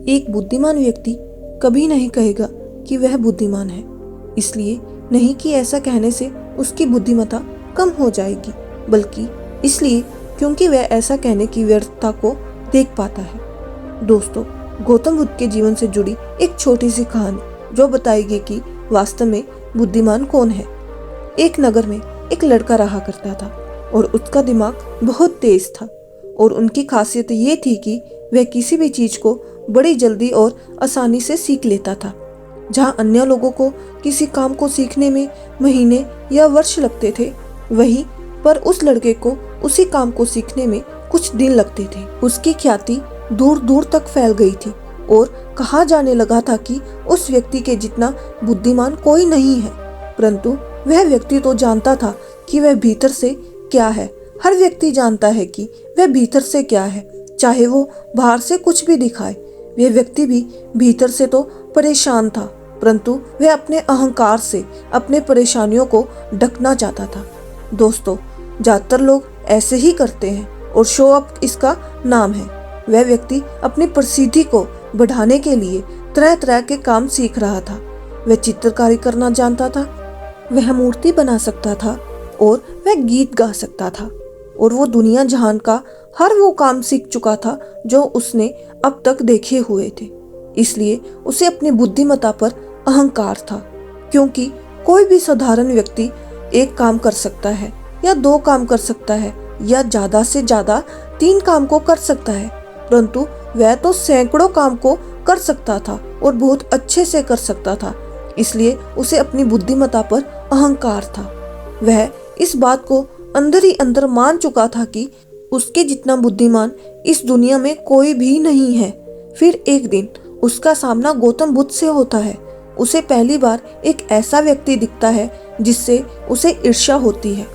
एक बुद्धिमान व्यक्ति कभी नहीं कहेगा कि वह बुद्धिमान है, इसलिए नहीं कि ऐसा कहने से उसकी बुद्धिमत्ता कम हो जाएगी, बल्कि इसलिए क्योंकि वह ऐसा कहने की व्यर्थता को देख पाता है। दोस्तों, गौतम बुद्ध के जीवन से जुड़ी एक छोटी सी कहानी जो बताएगी कि वास्तव में बुद्धिमान कौन है। एक नगर में एक लड़का रहा करता था और उसका दिमाग बहुत तेज था और उनकी खासियत ये थी कि वह किसी भी चीज को बड़ी जल्दी और आसानी से सीख लेता था। जहां अन्य लोगों को किसी काम को सीखने में महीने या वर्ष लगते थे, वहीं पर उस लड़के को उसी काम को सीखने में कुछ दिन लगते थे। उसकी ख्याति दूर दूर तक फैल गई थी और कहा जाने लगा था कि उस व्यक्ति के जितना बुद्धिमान कोई नहीं है। परंतु वह व्यक्ति तो जानता था कि वह भीतर से क्या है। हर व्यक्ति जानता है कि वह भीतर से क्या है, चाहे वो बाहर से कुछ भी दिखाए। वह व्यक्ति भी भीतर से तो परेशान था, परंतु वह अपने अहंकार से अपने परेशानियों को ढकना चाहता था। दोस्तों, ज्यादातर लोग ऐसे ही करते हैं और शो अप इसका नाम है। वह व्यक्ति अपनी प्रसिद्धि को बढ़ाने के लिए तरह तरह के काम सीख रहा था। वह चित्रकारी करना जानता था, वह मूर्ति बना सकता था और वह गीत गा सकता था और वो दुनिया जहान का हर वो काम सीख चुका था जो उसने अब तक देखे हुए थे। इसलिए उसे अपनी बुद्धिमत्ता पर अहंकार था, क्योंकि कोई भी साधारण व्यक्ति एक काम कर सकता है या दो काम कर सकता है या ज्यादा से ज्यादा 3 काम को कर सकता है, परंतु वह तो सैकड़ों काम को कर सकता था और बहुत अच्छे से कर सकता था। इसलिए उसे अपनी बुद्धिमत्ता पर अहंकार था। वह इस बात को अंदर ही अंदर मान चुका था कि उसके जितना बुद्धिमान इस दुनिया में कोई भी नहीं है। फिर एक दिन उसका सामना गौतम बुद्ध से होता है। उसे पहली बार एक ऐसा व्यक्ति दिखता है जिससे उसे ईर्ष्या होती है।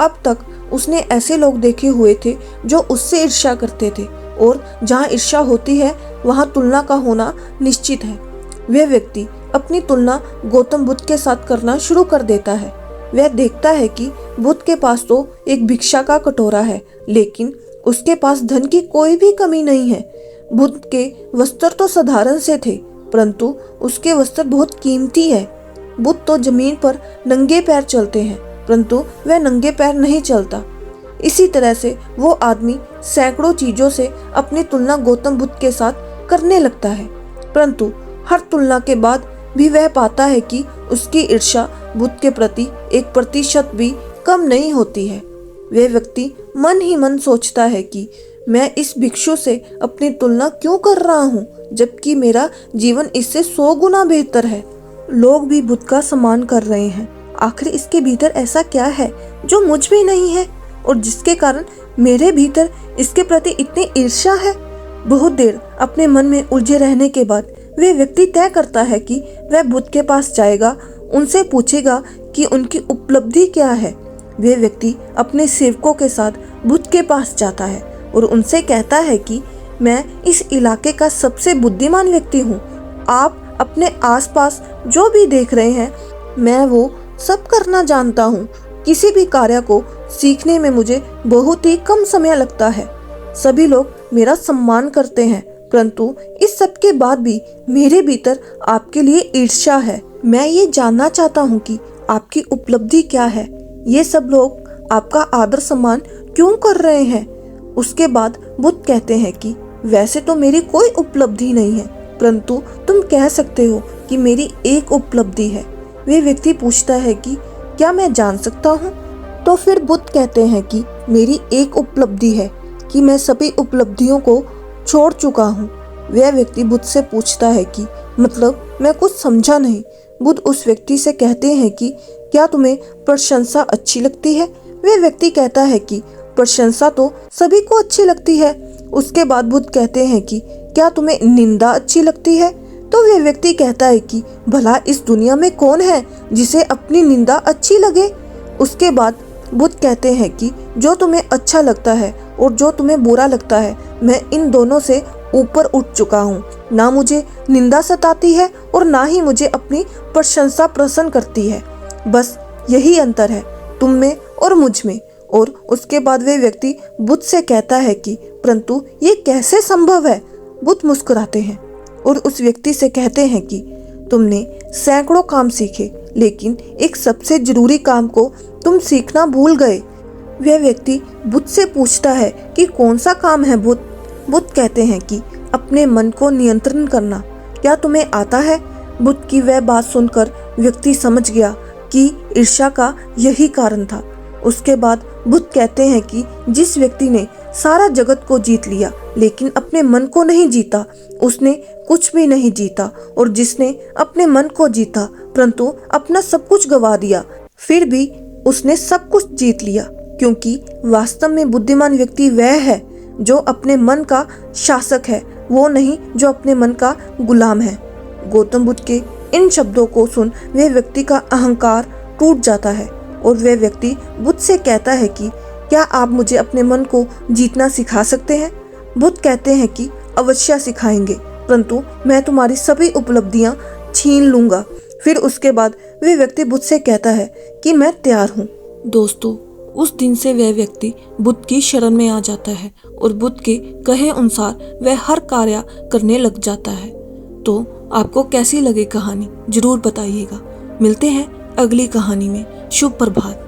अब तक उसने ऐसे लोग देखे हुए थे जो उससे ईर्ष्या करते थे और जहाँ ईर्ष्या होती है वहाँ तुलना का होना निश्चित है। वह व्यक्ति अपनी तुलना गौतम बुद्ध के साथ करना शुरू कर देता है। वह देखता है कि बुद्ध के पास तो एक भिक्षा का कटोरा है, लेकिन उसके पास धन की कोई भी कमी नहीं है। बुद्ध के वस्त्र तो साधारण से थे, परंतु उसके वस्त्र बहुत कीमती है। बुद्ध तो जमीन पर नंगे पैर चलते हैं, परंतु वह नंगे पैर नहीं चलता। इसी तरह से वो आदमी सैकड़ों चीजों से अपनी तुलना गौतम बुद्ध के साथ करने लगता है, परंतु हर तुलना के बाद भी वह पाता है कि उसकी ईर्ष्या बुद्ध के प्रति 1% भी कम नहीं होती है। वह व्यक्ति मन ही मन सोचता है कि मैं इस भिक्षु से अपनी तुलना क्यों कर रहा हूँ, जबकि मेरा जीवन इससे 100 गुना बेहतर है। लोग भी बुद्ध का सम्मान कर रहे हैं। आखिर इसके भीतर ऐसा क्या है जो मुझ में नहीं है और जिसके कारण मेरे भीतर इसके प्रति इतनी ईर्ष्या है। बहुत देर अपने मन में उलझे रहने के बाद वह व्यक्ति तय करता है कि वह बुद्ध के पास जाएगा, उनसे पूछेगा कि उनकी उपलब्धि क्या है। वह व्यक्ति अपने सेवकों के साथ बुद्ध के पास जाता है और उनसे कहता है कि मैं इस इलाके का सबसे बुद्धिमान व्यक्ति हूँ। आप अपने आसपास जो भी देख रहे हैं, मैं वो सब करना जानता हूँ। किसी भी कार्य को सीखने में मुझे बहुत ही कम समय लगता है। सभी लोग मेरा सम्मान करते हैं, परंतु इस सब के बाद भी मेरे भीतर आपके लिए ईर्ष्या है। मैं ये जानना चाहता हूँ कि आपकी उपलब्धि क्या है। ये सब लोग आपका आदर सम्मान क्यों कर रहे हैं। उसके बाद बुद्ध कहते हैं कि वैसे तो मेरी कोई उपलब्धि नहीं है, परंतु तुम कह सकते हो कि मेरी एक उपलब्धि है। वे व्यक्ति पूछता है कि क्या मैं जान सकता हूँ। तो फिर बुद्ध कहते हैं कि मेरी एक उपलब्धि है कि मैं सभी उपलब्धियों को छोड़ चुका हूँ। वह व्यक्ति बुद्ध से पूछता है कि मतलब मैं कुछ समझा नहीं। बुद्ध उस व्यक्ति से कहते हैं कि क्या तुम्हें प्रशंसा अच्छी लगती है। वह व्यक्ति कहता है कि प्रशंसा तो सभी को अच्छी लगती है। उसके बाद बुद्ध कहते हैं कि क्या तुम्हें निंदा अच्छी लगती है। तो वह व्यक्ति कहता है कि भला इस दुनिया में कौन है जिसे अपनी निंदा अच्छी लगे। उसके बाद बुद्ध कहते हैं कि जो तुम्हें अच्छा लगता है और जो तुम्हें बुरा लगता है, मैं इन दोनों से ऊपर उठ चुका हूँ। ना मुझे निंदा सताती है और ना ही मुझे अपनी प्रशंसा प्रसन्न करती है। बस यही अंतर है तुम में और मुझ में। और उसके बाद वे व्यक्ति बुद्ध से कहता है कि परंतु ये कैसे संभव है। बुद्ध मुस्कुराते हैं और उस व्यक्ति से कहते हैं कि तुमने सैकड़ों काम सीखे, लेकिन एक सबसे जरूरी काम को तुम सीखना भूल गए। वह व्यक्ति बुद्ध से पूछता है कि कौन सा काम है बुद्ध? बुद्ध कहते हैं कि अपने मन को नियंत्रण करना। क्या तुम्हें आता है? बुद्ध की वह बात सुनकर व्यक्ति समझ गया कि ईर्ष्या का यही कारण था। उसके बाद बुद्ध कहते हैं कि जिस व्यक्ति ने सारा जगत को जीत लिया लेकिन अपने मन को नहीं जीता, उसने कुछ भी नहीं जीता। और जिसने अपने मन को जीता परंतु अपना सब कुछ गवा दिया, फिर भी उसने सब कुछ जीत लिया। क्योंकि वास्तव में बुद्धिमान व्यक्ति वह है जो अपने मन का शासक है, वो नहीं जो अपने मन का गुलाम है। गौतम बुद्ध के इन शब्दों को सुन वह व्यक्ति का अहंकार टूट जाता है और वह व्यक्ति बुद्ध से कहता है कि क्या आप मुझे अपने मन को जीतना सिखा सकते हैं? बुद्ध कहते हैं कि अवश्य सिखाएंगे, परंतु मैं तुम्हारी सभी उपलब्धियां छीन लूंगा। फिर उसके बाद वह व्यक्ति बुद्ध से कहता है कि मैं तैयार हूँ। दोस्तों, उस दिन से वह व्यक्ति बुद्ध की शरण में आ जाता है और बुद्ध के कहे अनुसार वह हर कार्य करने लग जाता है। तो आपको कैसी लगी कहानी जरूर बताइएगा। मिलते हैं अगली कहानी में। शुभ प्रभात।